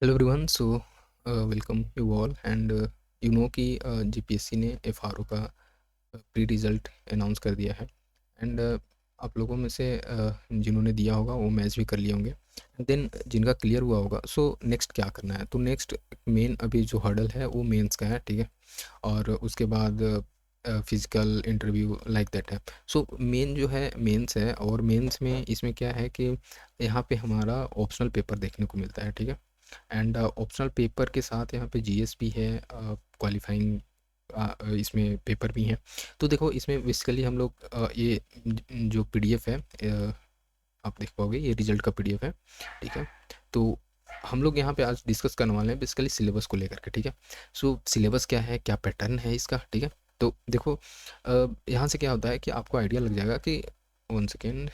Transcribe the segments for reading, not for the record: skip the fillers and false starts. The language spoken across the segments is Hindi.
Hello everyone welcome you all and कि जीपीएससी ने एफआरओ का प्री रिजल्ट अनाउंस कर दिया है एंड आप लोगों में से जिन्होंने दिया होगा वो मैच भी कर लिए होंगे देन जिनका क्लियर हुआ होगा नेक्स्ट क्या करना है। तो नेक्स्ट मेन अभी जो हर्डल है वो मेंस का है, ठीक है। और उसके बाद फिजिकल इंटरव्यू लाइक दैट है। मेन जो है मेंस है, और मेंस में इसमें क्या है कि यहाँ पे हमारा ऑप्शनल पेपर देखने को मिलता है, ठीक है। एंड ऑप्शनल पेपर के साथ यहाँ पे जीएस भी है, क्वालिफाइंग इसमें पेपर भी हैं। तो देखो इसमें बेसिकली हम लोग ये जो पीडीएफ है, आप देख पाओगे ये रिजल्ट का पीडीएफ है, ठीक है। तो हम लोग यहाँ पे आज डिस्कस करने वाले हैं बेसिकली सिलेबस को लेकर के, ठीक है। सिलेबस क्या है, क्या पैटर्न है इसका, ठीक है। तो देखो यहाँ से क्या होता है कि आपको आइडिया लग जाएगा कि वन सेकेंड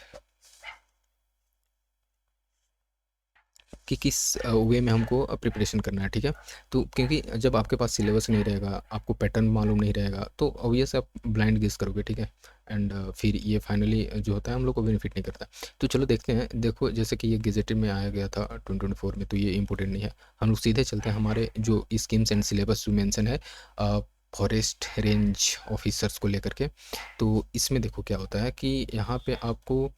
कि किस वे में हमको प्रिपरेशन करना है, ठीक है। तो क्योंकि जब आपके पास सिलेबस नहीं रहेगा, आपको पैटर्न मालूम नहीं रहेगा, तो ऑब्वियस आप ब्लाइंड गेस करोगे, ठीक है। एंड फिर ये फाइनली जो होता है हम लोग को बेनिफिट नहीं करता। तो चलो देखते हैं। देखो जैसे कि ये गेजेटेड में आया गया था 2024 में, तो ये इंपॉर्टेंट नहीं है। हम लोग सीधे चलते हैं हमारे जो स्कीम्स एंड सिलेबस जो मेंशन है फॉरेस्ट रेंज ऑफिसर्स को लेकर के। तो इसमें देखो क्या होता है कि यहाँ पे आपको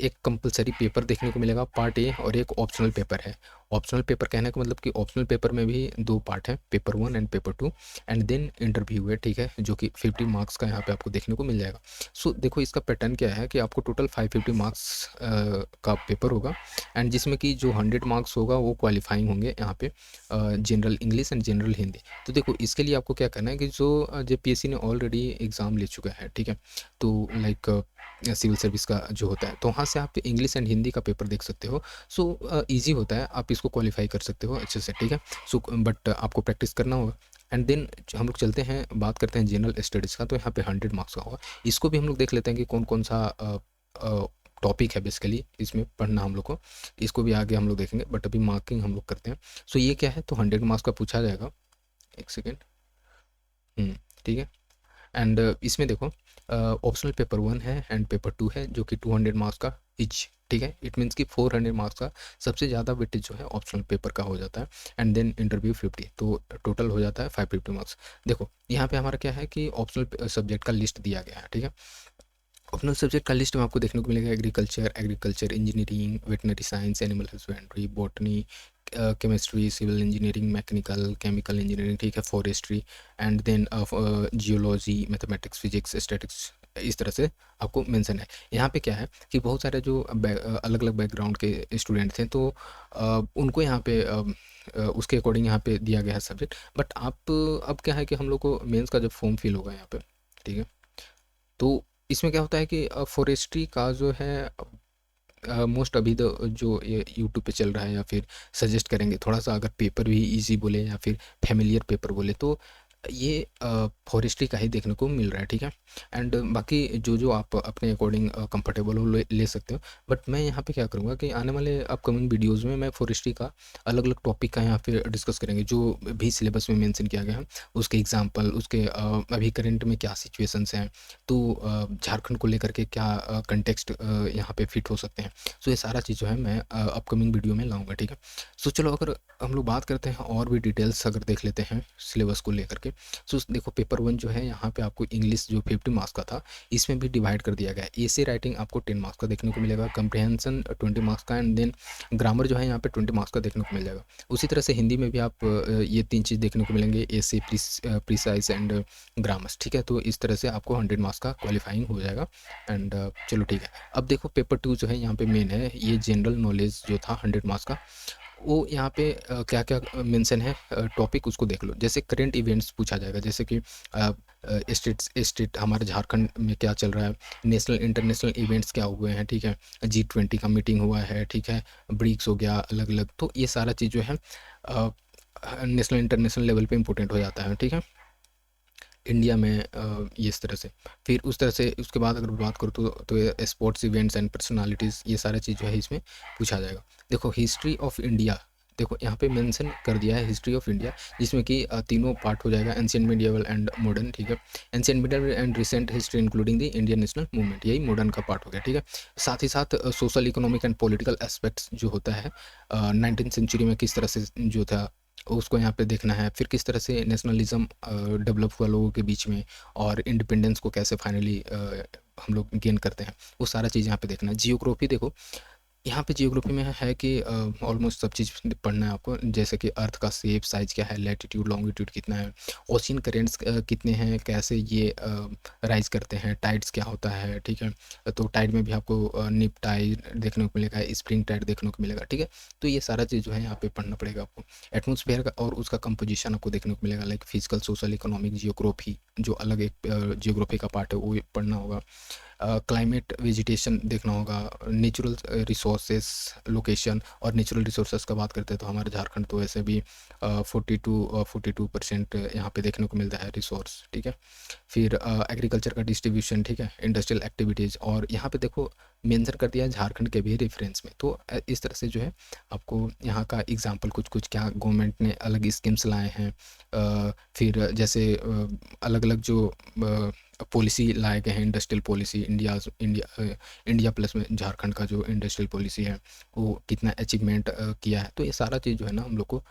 एक कंपलसरी पेपर देखने को मिलेगा पार्ट ए, और एक ऑप्शनल पेपर है। ऑप्शनल पेपर कहने का मतलब कि ऑप्शनल पेपर में भी दो पार्ट हैं, paper 1 and paper 2, and then interview है, ठीक है, जो कि 50 मार्क्स का यहाँ पे आपको देखने को मिल जाएगा। देखो इसका पैटर्न क्या है कि आपको टोटल 550 मार्क्स का पेपर होगा, एंड जिसमें कि जो 100 मार्क्स होगा वो क्वालिफाइंग होंगे यहाँ पे general English and general Hindi. तो देखो इसके लिए आपको क्या करना है कि जो जेपीएससी ने ऑलरेडी एग्ज़ाम ले चुका है, ठीक है। तो लाइक सिविल सर्विस का जो होता है, तो वहाँ से आप इंग्लिश एंड हिंदी का पेपर देख सकते हो। ईजी होता है, आप इसको क्वालिफाई कर सकते हो अच्छे से, ठीक है। बट आपको प्रैक्टिस करना होगा। एंड देन हम लोग चलते हैं, बात करते हैं जनरल स्टडीज़ का। तो यहाँ पे 100 मार्क्स का होगा। इसको भी हम लोग देख लेते हैं कि कौन कौन सा टॉपिक है बेसिकली इसमें पढ़ना हम लोग को। इसको भी आगे हम लोग देखेंगे, बट अभी मार्किंग हम लोग करते हैं। ये क्या है, तो 100 मार्क्स का पूछा जाएगा। एक सेकेंड। ठीक है। एंड इसमें देखो ऑप्शनल पेपर 1 है एंड पेपर 2 है, जो कि 200 मार्क्स का इच, ठीक है। इट मीन्स कि 400 मार्क्स का सबसे ज़्यादा वेटेज जो है ऑप्शनल पेपर का हो जाता है। एंड देन इंटरव्यू 50, तो टोटल हो जाता है 550 मार्क्स। देखो यहाँ पे हमारा क्या है कि ऑप्शनल सब्जेक्ट का लिस्ट दिया गया है, ठीक है। ऑप्शनल सब्जेक्ट का लिस्ट में आपको देखने को मिलेगा agriculture engineering, veterinary science, animal husbandry, botany, chemistry, civil engineering, mechanical, chemical engineering, ठीक है, forestry, and then geology, mathematics, physics, statics. इस तरह से आपको मेंशन है। यहाँ पे क्या है कि बहुत सारे जो अलग अलग बैकग्राउंड के स्टूडेंट थे, तो उनको यहाँ पे उसके अकॉर्डिंग यहाँ पे दिया गया है सब्जेक्ट। बट आप अब क्या है कि हम लोग को मेंस का जब फॉर्म फिल होगा यहाँ पे, ठीक है, तो इसमें क्या होता है कि फॉरेस्ट्री का जो है मोस्ट अभी तो जो ये यूट्यूब पे चल रहा है, या फिर सजेस्ट करेंगे थोड़ा सा, अगर पेपर भी इजी बोले या फिर फेमिलियर पेपर बोले, तो ये फॉरेस्ट्री का ही देखने को मिल रहा है, ठीक है। एंड बाकी जो जो आप अपने अकॉर्डिंग कंफर्टेबल हो ले सकते हो। बट मैं यहाँ पे क्या करूँगा कि आने वाले अपकमिंग वीडियोज़ में मैं फॉरेस्ट्री का अलग अलग टॉपिक का यहाँ पे डिस्कस करेंगे, जो भी सिलेबस में मेंशन किया गया है, उसके एग्जांपल, उसके अभी करंट में क्या सिचुएशंस हैं, तो झारखंड को लेकर के क्या कंटेक्स्ट यहाँ पे फिट हो सकते हैं। ये सारा चीज़ जो है मैं अपकमिंग वीडियो में लाऊंगा, ठीक है। चलो अगर हम लोग बात करते हैं और भी डिटेल्स अगर देख लेते हैं सिलेबस को लेकर के। देखो पेपर 1 जो है यहाँ पे आपको इंग्लिश जो 50 मार्क्स का था, इसमें भी डिवाइड कर दिया गया है। एसे राइटिंग आपको 10 मार्क्स का देखने को मिलेगा, कंप्रिहेंशन 20 मार्क्स का, एंड देन ग्रामर जो है यहाँ पे 20 मार्क्स का देखने को मिल जाएगा। उसी तरह से हिंदी में भी आप ये 3 चीज़ देखने को मिलेंगे, एसे, प्रिसाइज एंड ग्रामर्स, ठीक है। तो इस तरह से आपको 100 मार्क्स का क्वालिफाइंग हो जाएगा। एंड चलो ठीक है। अब देखो पेपर 2 जो है यहाँ पे मेन है, ये जनरल नॉलेज जो था 100 मार्क्स का, वो यहाँ पे क्या क्या मेंशन है टॉपिक, उसको देख लो। जैसे करंट इवेंट्स पूछा जाएगा, जैसे कि स्टेट हमारे झारखंड में क्या चल रहा है, नेशनल इंटरनेशनल इवेंट्स क्या हुए हैं, ठीक है, G20 का मीटिंग हुआ है, ठीक है, ब्रिक्स हो गया अलग अलग। तो ये सारा चीज़ जो है नेशनल इंटरनेशनल लेवल पे इंपॉर्टेंट हो जाता है, ठीक है, इंडिया में। ये इस तरह से फिर उस तरह से उसके बाद अगर बात करूँ तो स्पोर्ट्स इवेंट्स एंड पर्सनालिटीज़, ये सारा चीज़ जो है इसमें पूछा जाएगा। देखो हिस्ट्री ऑफ इंडिया देखो यहाँ पे मेंशन कर दिया है हिस्ट्री ऑफ इंडिया, जिसमें कि तीनों पार्ट हो जाएगा, एंशिएंट, मिडिवल एंड मॉडर्न, ठीक है। Ancient, medieval and recent history including the Indian national movement, यही मॉडर्न का पार्ट हो गया, ठीक है। साथ ही साथ social, economic and political aspects जो होता है 19th सेंचुरी में किस तरह से जो था उसको यहाँ पे देखना है, फिर किस तरह से नेशनलिज्म डेवलप हुआ लोगों के बीच में, और इंडिपेंडेंस को कैसे फाइनली हम लोग गेन करते हैं, वो सारा चीज़ यहाँ पे देखना है। जियोग्राफी देखो, यहाँ पे जियोग्राफी में है कि ऑलमोस्ट सब चीज़ पढ़ना है आपको, जैसे कि अर्थ का शेप, साइज़ क्या है, लैटिट्यूड लॉन्गिट्यूड कितना है, ओशियन करेंट्स कितने हैं, कैसे ये राइज करते हैं, टाइड्स क्या होता है, ठीक है। तो टाइड में भी आपको निप टाइड देखने को मिलेगा, स्प्रिंग टाइड देखने को मिलेगा, ठीक है। तो ये सारा चीज़ जो है यहाँ पे पढ़ना पड़ेगा आपको। एटमोसफेयर का और उसका कंपोजिशन आपको देखने को मिलेगा, like physical, social, economic, geography, जो अलग एक जियोग्राफी का पार्ट है वो पढ़ना होगा। क्लाइमेट, वेजिटेशन देखना होगा, नेचुरल रिसोर्सेस, लोकेशन, और नेचुरल रिसोर्सेस का बात करते हैं तो हमारे झारखंड तो वैसे भी 42% यहाँ पे देखने को मिलता है रिसोर्स, ठीक है। फिर एग्रीकल्चर का डिस्ट्रीब्यूशन, ठीक है, इंडस्ट्रियल एक्टिविटीज़, और यहाँ पे देखो मेंशन कर दिया है झारखंड के भी रेफरेंस में। तो इस तरह से जो है आपको यहाँ का एग्जांपल कुछ कुछ क्या गवर्नमेंट ने अलग स्कीम्स लाए हैं, फिर जैसे अलग अलग जो पॉलिसी लाए गए हैं, इंडस्ट्रियल पॉलिसी, इंडिया प्लस में झारखंड का जो इंडस्ट्रियल पॉलिसी है वो कितना अचीवमेंट किया है, तो ये सारा चीज़ जो है ना हम लोग को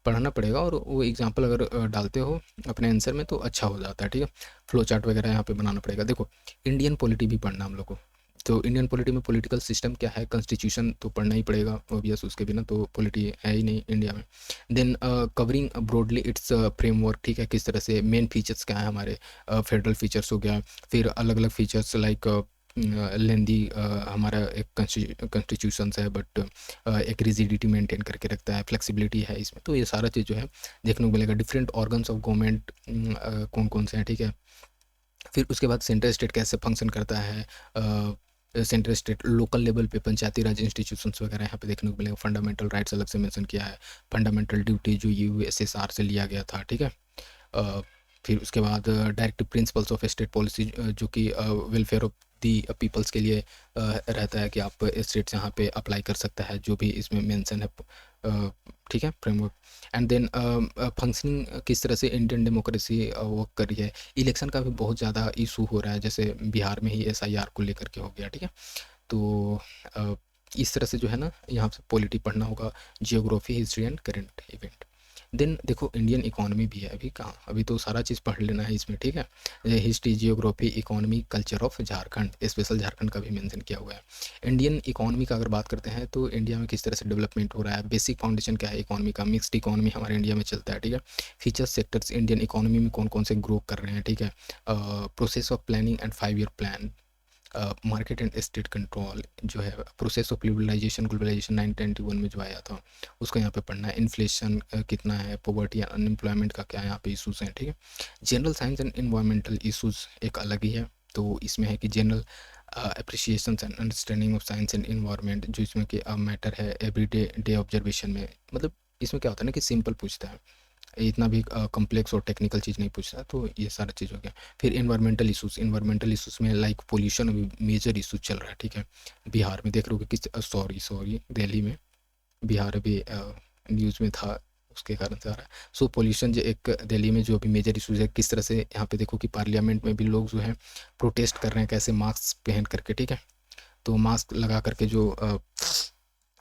पढ़ना पड़ेगा, और वो एग्जाम्पल अगर डालते हो अपने आंसर में तो अच्छा हो जाता है, ठीक है। फ्लो चार्ट वगैरह यहाँ पे बनाना पड़ेगा। देखो इंडियन पॉलिटी भी पढ़ना हम लोग को, तो इंडियन पॉलिटी में पॉलिटिकल सिस्टम क्या है, कॉन्स्टिट्यूशन तो पढ़ना ही पड़ेगा ऑब्वियस, उसके बिना तो पॉलिटी है ही नहीं इंडिया में। Then covering broadly its framework, ठीक है, किस तरह से मेन फीचर्स क्या है हमारे, फेडरल फीचर्स हो गया, फिर अलग अलग फीचर्स लाइक लेंदी हमारा एक कॉन्स्टिट्यूशन है, बट एक रिजिडिटी मेंटेन करके रखता है, फ्लेक्सिबिलिटी है इसमें, तो ये सारा चीज़ जो है देखने को मिलेगा। डिफरेंट ऑर्गन्स ऑफ गवर्नमेंट कौन कौन से हैं, ठीक है। फिर उसके बाद सेंट्रल स्टेट कैसे फंक्शन करता है, सेंट्रल स्टेट, लोकल लेवल पे पंचायती राज इंस्टीट्यूशंस वगैरह यहाँ पे देखने को मिलेगा। फंडामेंटल राइट्स अलग से मेंशन किया है, फंडामेंटल ड्यूटी जो यूएसएसआर से लिया गया था, ठीक है। फिर उसके बाद directive principles of state policy, जो कि वेलफेयर ऑफ दी पीपल्स के लिए रहता है कि आप स्टेट्स यहाँ पे अप्लाई कर सकता है, जो भी इसमें मेंशन है, ठीक है, फ्रेमवर्क। एंड देन फंक्शनिंग किस तरह से इंडियन डेमोक्रेसी वर्क कर रही है। इलेक्शन का भी बहुत ज़्यादा इशू हो रहा है, जैसे बिहार में ही एसआईआर को लेकर के हो गया, ठीक है। तो इस तरह से जो है ना यहाँ से पॉलिटी पढ़ना होगा, geography, history and current event. Then देखो इंडियन इकोनॉमी भी है, अभी कहाँ, अभी तो सारा चीज़ पढ़ लेना है इसमें, ठीक है। History, geography, economy, culture of Jharkhand, special Jharkhand का भी मेंशन किया हुआ है। इंडियन इकोनॉमी का अगर बात करते हैं तो इंडिया में किस तरह से डेवलपमेंट हो रहा है, बेसिक फाउंडेशन क्या है इकोनॉमी का, मिक्स्ड इकोनॉमी हमारे इंडिया में चलता है, ठीक है। फीचर सेक्टर्स इंडियन इकोनॉमी में कौन कौन से ग्रो कर रहे हैं, ठीक है। Process of planning and 5 year plan, market and state control जो है, प्रोसेस ऑफ ग्लोबलाइजेशन 1991 में जो आया था उसको यहाँ पे पढ़ना है। इन्फ्लेशन कितना है, पॉवर्टी एंड अनएम्प्लॉयमेंट का क्या यहाँ पे इशूज़ हैं, ठीक है। General science and environmental issues एक अलग ही है, तो इसमें है कि general appreciation and understanding of science and environment, जो इसमें कि मैटर है एवरी डे डे ऑब्जर्वेशन में, मतलब इसमें क्या होता है ना कि सिंपल पूछता है, इतना भी कॉम्प्लेक्स और टेक्निकल चीज़ नहीं पूछता, तो ये सारा चीज़ हो गया। फिर इन्वायरमेंटल इशूज़ में लाइक पोल्यूशन अभी मेजर इशू चल रहा है, ठीक है। बिहार में देख रहे हो कि किस सॉरी दिल्ली में, बिहार अभी न्यूज़ में था उसके कारण से आ रहा है। सो पोल्यूशन जो एक दिल्ली में जो अभी मेजर इशूज़ है, किस तरह से यहाँ पे देखो कि पार्लियामेंट में भी लोग जो है प्रोटेस्ट कर रहे हैं, कैसे मास्क पहन करके, ठीक है। तो मास्क लगा करके जो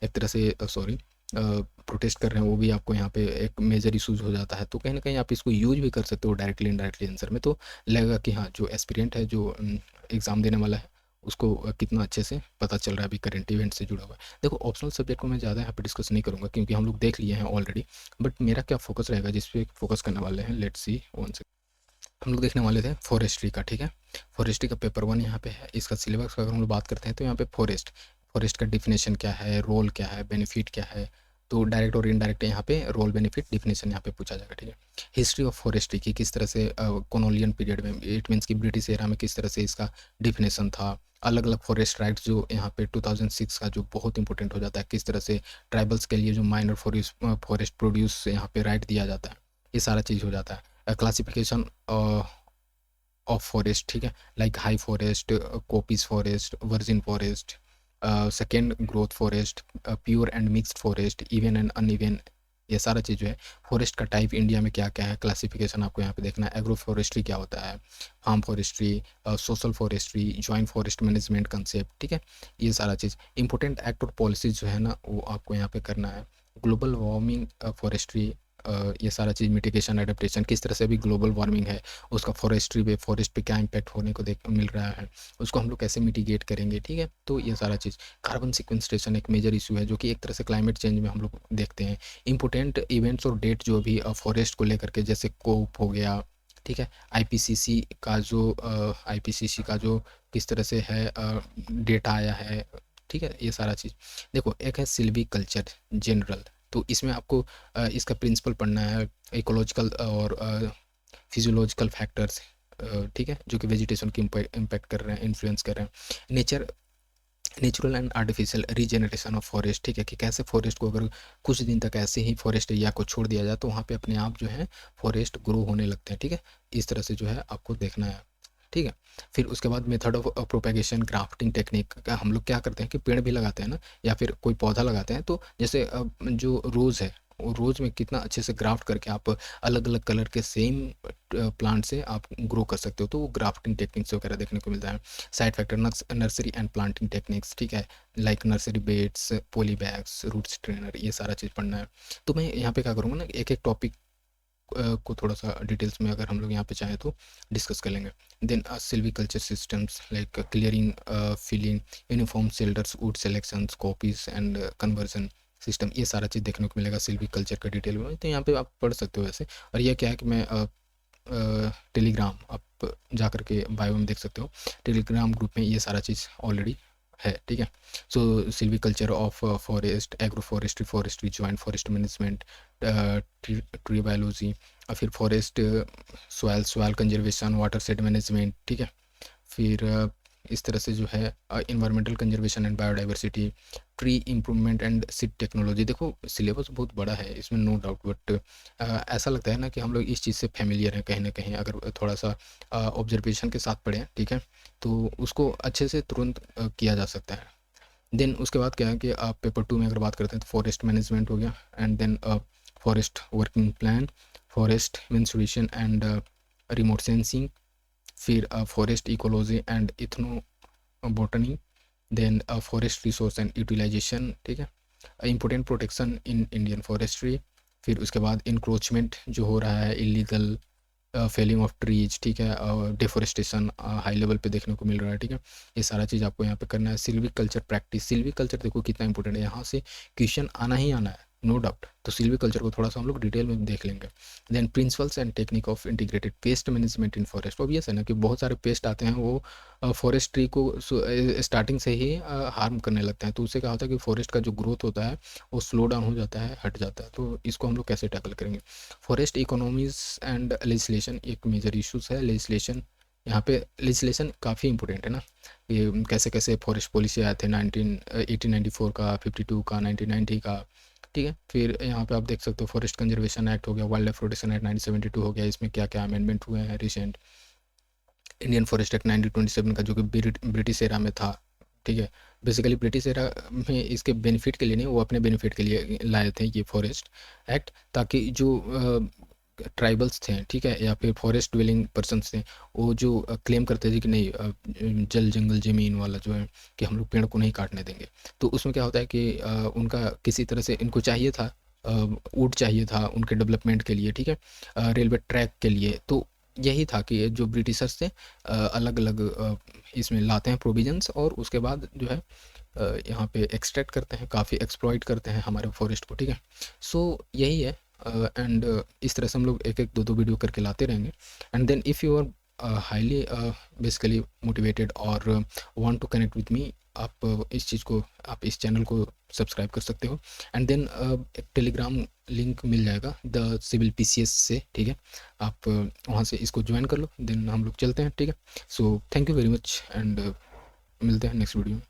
एक तरह से सॉरी प्रोटेस्ट कर रहे हैं, वो भी आपको यहाँ पे एक मेजर इशूज़ हो जाता है, तो कहीं ना कहीं आप इसको यूज भी कर सकते हो डायरेक्टली इनडायरेक्टली आंसर में, तो लगेगा कि हाँ जो एस्पिरेंट है, जो एग्ज़ाम देने वाला है, उसको कितना अच्छे से पता चल रहा है अभी करंट इवेंट से जुड़ा हुआ है। देखो ऑप्शनल सब्जेक्ट को मैं ज़्यादा यहाँ पे डिस्कस नहीं करूँगा क्योंकि हम लोग देख लिए हैं ऑलरेडी, बट मेरा क्या फोकस रहेगा जिस पे फोकस करने वाले हैं, लेट्स सी वन से हम लोग देखने वाले थे फॉरेस्ट्री का, ठीक है। फॉरेस्ट्री का पेपर 1 यहाँ पे है, इसका सिलेबस का अगर हम लोग बात करते हैं तो यहाँ पे फॉरेस्ट का डिफिनेशन क्या है, रोल क्या है, बेनिफिट क्या है, तो डायरेक्ट और इनडायरेक्ट यहाँ पे रोल, बेनिफिट, डिफिनेशन यहाँ पे पूछा जाएगा, ठीक है। हिस्ट्री ऑफ फॉरेस्ट्री की किस तरह से कॉलोनियल पीरियड में, इट मीन्स कि ब्रिटिश एरा में किस तरह से इसका डिफिनेशन था, अलग अलग फॉरेस्ट राइट्स जो यहाँ पे 2006 का जो बहुत इंपॉर्टेंट हो जाता है, किस तरह से ट्राइबल्स के लिए जो माइनर फॉरेस्ट प्रोड्यूस यहाँ पे राइट दिया जाता है, ये सारा चीज़ हो जाता है। क्लासिफिकेशन ऑफ फॉरेस्ट, ठीक है, like high forest, coppice forest, virgin forest, second growth forest, pure and mixed forest, even and uneven ये सारा चीज़ जो है, फॉरेस्ट का टाइप इंडिया में क्या-क्या है, क्लासिफिकेशन आपको यहाँ पे देखना है, एग्रो फॉरेस्ट्री क्या होता है, farm forestry, social forestry, joint forest management concept, ठीक है? ये सारा चीज़, इम्पोर्टेंट एक्ट और पॉलिसीज़ जो है ना, वो आपको यहाँ पे करना है। ग्लोबल वार्मिंग फॉरेस्ट्री, ये सारा चीज़, मिटिगेशन, एडेप्टेशन, किस तरह से अभी ग्लोबल वार्मिंग है, उसका फॉरेस्ट्री पे, फॉरेस्ट पे क्या इम्पैक्ट होने को देख मिल रहा है, उसको हम लोग कैसे मिटिगेट करेंगे, ठीक है? तो ये सारा चीज़, कार्बन सिक्वेस्ट्रेशन एक मेजर इशू है, जो कि एक तरह से क्लाइमेट चेंज में हम लोग देखते हैं। इम्पोर्टेंट इवेंट्स और डेट जो भी फॉरेस्ट को लेकर के, जैसे कोप हो गया, ठीक है? आईपीसीसी का जो किस तरह से है डेटा आया है, ठीक है? ये सारा चीज़। देखो, एक है सिल्वी कल्चर जनरल, तो इसमें आपको इसका प्रिंसिपल पढ़ना है, इकोलॉजिकल और फिजियोलॉजिकल फैक्टर्स, ठीक है? जो कि वेजिटेशन की इम्पैक्ट कर रहे हैं, इन्फ्लुएंस कर रहे हैं। Natural and artificial regeneration of forest, ठीक है? कि कैसे फॉरेस्ट को अगर कुछ दिन तक ऐसे ही फॉरेस्ट एरिया को छोड़ दिया जाए, तो वहाँ पे अपने आप जो है फॉरेस्ट ग्रो होने लगते हैं, ठीक है? इस तरह से जो है आपको देखना है, ठीक है? फिर उसके बाद method of propagation, grafting technique का हम लोग क्या करते हैं कि पेड़ भी लगाते हैं ना, या फिर कोई पौधा लगाते हैं, तो जैसे जो रोज़ है, वो रोज़ में कितना अच्छे से ग्राफ्ट करके आप अलग अलग कलर के सेम प्लांट से आप ग्रो कर सकते हो, तो वो ग्राफ्टिंग टेक्निक्स वगैरह देखने को मिलता है। Side factor, nursery and planting techniques, ठीक है? Like nursery beds, poly bags, roots trainer, ये सारा चीज़ पढ़ना है। तो मैं यहाँ पे क्या करूँगा ना, एक एक टॉपिक को थोड़ा सा डिटेल्स में अगर हम लोग यहाँ पे चाहें तो डिस्कस कर लेंगे। Then silviculture systems like clearing, felling, uniform shelters, wood selections, coppice and conversion system, ये सारा चीज़ देखने को मिलेगा सिल्वीकल्चर का डिटेल में। तो यहाँ पे आप पढ़ सकते हो वैसे। और ये क्या है कि मैं टेलीग्राम, आप जा कर के बायो में देख सकते हो, टेलीग्राम ग्रुप में ये सारा चीज़ ऑलरेडी है, ठीक है? So silviculture of forest, agro forestry, forestry, joint forest management, tree biology, और फिर forest soil conservation, watershed management, ठीक है? फिर इस तरह से जो है environmental conservation and biodiversity, tree improvement and seed technology. देखो, सिलेबस बहुत बड़ा है इसमें, नो डाउट, बट ऐसा लगता है ना कि हम लोग इस चीज़ से फैमिलियर हैं कहीं ना कहीं, अगर थोड़ा सा ऑब्जर्वेशन के साथ पढ़ें, ठीक है? तो उसको अच्छे से तुरंत किया जा सकता है। देन उसके बाद क्या है कि आप पेपर 2 में अगर बात करते हैं, तो फॉरेस्ट मैनेजमेंट हो गया, and then forest working plan, forest mensuration and remote sensing, फिर forest ecology and ethnobotany, then forest resource and utilization, ठीक है? Important protection in Indian forestry, फिर उसके बाद इंक्रोचमेंट जो हो रहा है, इलीगल फेलिंग ऑफ ट्रीज, ठीक है? और डिफोरेस्टेशन हाई लेवल पे देखने को मिल रहा है, ठीक है? ये सारा चीज़ आपको यहाँ पे करना है। सिल्विक कल्चर प्रैक्टिस, सिल्विक कल्चर देखो कितना इंपॉर्टेंट है, यहाँ से क्वेश्चन आना ही आना है, नो डाउट। तो सिल्विक कल्चर को थोड़ा सा हम लोग डिटेल में देख लेंगे। Then principles and technique of integrated pest management in forest. Obvious है ना कि बहुत सारे पेस्ट आते हैं, वो फॉरेस्ट ट्री को स्टार्टिंग से ही हार्म करने लगते हैं, तो उससे क्या होता है कि फॉरेस्ट का जो ग्रोथ होता है वो स्लो डाउन हो जाता है, हट जाता है। तो इसको हम लोग कैसे टैकल करेंगे? फॉरेस्ट इकोनॉमीज एंड लेजिस्लेशन एक मेजर इशूज़ है। लेजिस्लेशन, यहाँ पे लेजिस्लेशन काफ़ी इंपॉर्टेंट है ना, ये कैसे कैसे फॉरेस्ट पॉलिसी आए थे 1894 का, 52 का, 1990 का, ठीक है? फिर यहाँ पे आप देख सकते हो फॉरेस्ट कंजर्वेशन एक्ट हो गया, वाइल्ड लाइफ प्रोटेक्शन एक्ट 1972 हो गया, इसमें क्या क्या अमेंडमेंट हुए हैं रिसेंट। इंडियन फॉरेस्ट एक्ट 1927 का, जो कि ब्रिटिश एरा में था, ठीक है? बेसिकली ब्रिटिश एरा में इसके बेनिफिट के लिए नहीं, वो अपने बेनिफिट के लिए लाए थे ये फॉरेस्ट एक्ट, ताकि जो ट्राइबल्स थे, ठीक है, या फिर फॉरेस्ट ड्वेलिंग पर्सन्स थे, वो जो क्लेम करते थे कि नहीं जल जंगल ज़मीन वाला जो है कि हम लोग पेड़ को नहीं काटने देंगे, तो उसमें क्या होता है कि उनका किसी तरह से इनको चाहिए था, वुड चाहिए था उनके डेवलपमेंट के लिए, ठीक है? रेलवे ट्रैक के लिए। तो यही था कि जो ब्रिटिशर्स थे अलग अलग इसमें लाते हैं प्रोविजंस, और उसके बाद जो है यहाँ पे एक्सट्रैक्ट करते हैं, काफ़ी एक्सप्लॉइट करते हैं हमारे फॉरेस्ट को, ठीक है? सो यही है। एंड इस तरह से हम लोग एक एक दो दो वीडियो करके लाते रहेंगे। And then if you are highly basically motivated और want to connect with me, आप इस चीज़ को, आप इस चैनल को सब्सक्राइब कर सकते हो। एंड देन एक टेलीग्राम लिंक मिल जाएगा द सिविल पीसीएस से, ठीक है? आप वहाँ से इसको ज्वाइन कर लो, देन हम लोग चलते हैं, ठीक है? So thank you very much, and मिलते हैं नेक्स्ट वीडियो में।